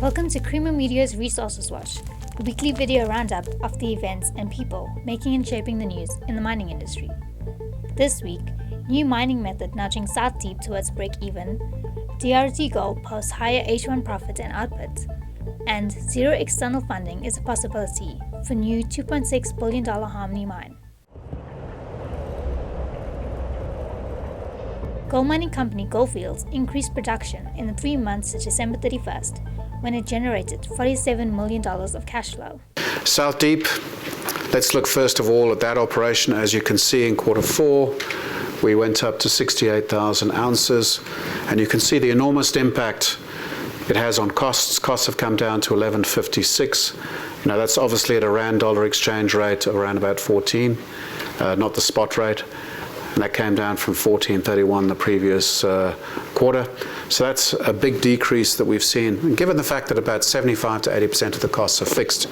Welcome to Creamer Media's Resources Watch, a weekly video roundup of the events and people making and shaping the news in the mining industry. This week, new mining method nudging South Deep towards break-even, DRDGold posts higher H1 profit and output, and zero external funding is a possibility for new $2.6 billion Harmony mine. Gold mining company Gold Fields increased production in the 3 months to December 31st, when it generated $47 million of cash flow. South Deep, let's look first of all at that operation. As you can see in Q4, we went up to 68,000 ounces, and you can see the enormous impact it has on costs. Costs have come down to 11.56. Now that's obviously at a rand-dollar exchange rate around about 14, not the spot rate. And that came down from 14.31 the previous quarter. So that's a big decrease that we've seen. And given the fact that about 75 to 80% of the costs are fixed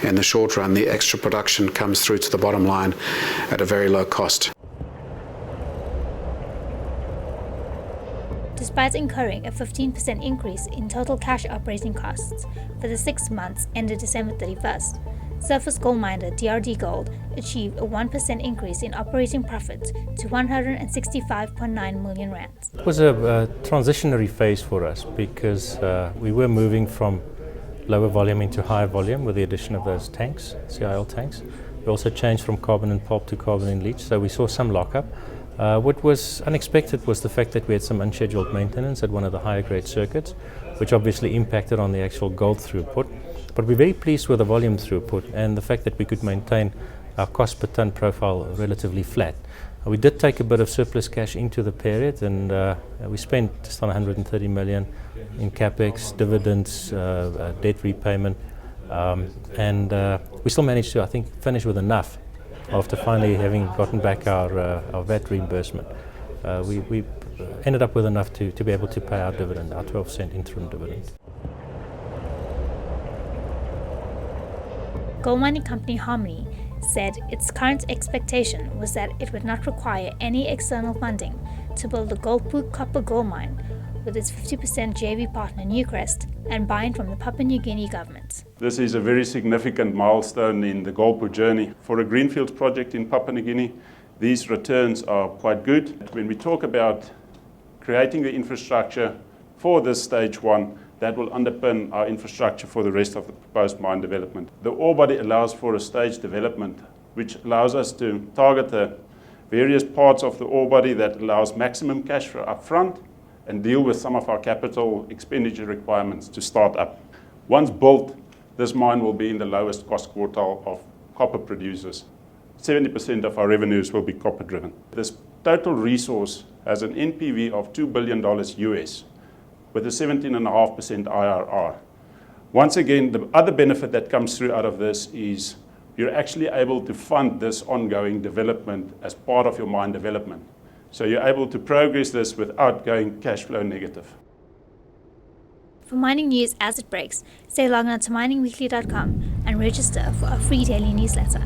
in the short run, the extra production comes through to the bottom line at a very low cost. Despite incurring a 15% increase in total cash operating costs for the 6 months ended December 31st, surface gold miner DRDGold achieved a 1% increase in operating profit to 165.9 million rand. It was a transitionary phase for us because we were moving from lower volume into higher volume with the addition of those tanks, CIL tanks. We also changed from carbon and pulp to carbon and leach, so we saw some lockup. What was unexpected was the fact that we had some unscheduled maintenance at one of the higher grade circuits, which obviously impacted on the actual gold throughput. But we're very pleased with the volume throughput and the fact that we could maintain our cost per ton profile relatively flat. We did take a bit of surplus cash into the period, and we spent just on 130 million in capex, dividends, debt repayment, and we still managed to, I think, finish with enough after finally having gotten back our VAT reimbursement. We ended up with enough to be able to pay our dividend, our 12-cent interim dividend. Gold mining company Harmony said its current expectation was that it would not require any external funding to build a Goldpook copper gold mine with its 50% JV partner Newcrest and buy-in from the Papua New Guinea government. This is a very significant milestone in the Goldpook journey. For a greenfields project in Papua New Guinea, these returns are quite good. When we talk about creating the infrastructure for this stage one, that will underpin our infrastructure for the rest of the proposed mine development. The ore body allows for a staged development, which allows us to target the various parts of the ore body that allows maximum cash flow up front and deal with some of our capital expenditure requirements to start up. Once built, this mine will be in the lowest cost quartile of copper producers. 70% of our revenues will be copper driven. This total resource has an NPV of $2 billion US, with a 17.5% IRR. Once again, the other benefit that comes through out of this is you're actually able to fund this ongoing development as part of your mine development. So you're able to progress this without going cash flow negative. For mining news as it breaks, stay logged on to miningweekly.com and register for our free daily newsletter.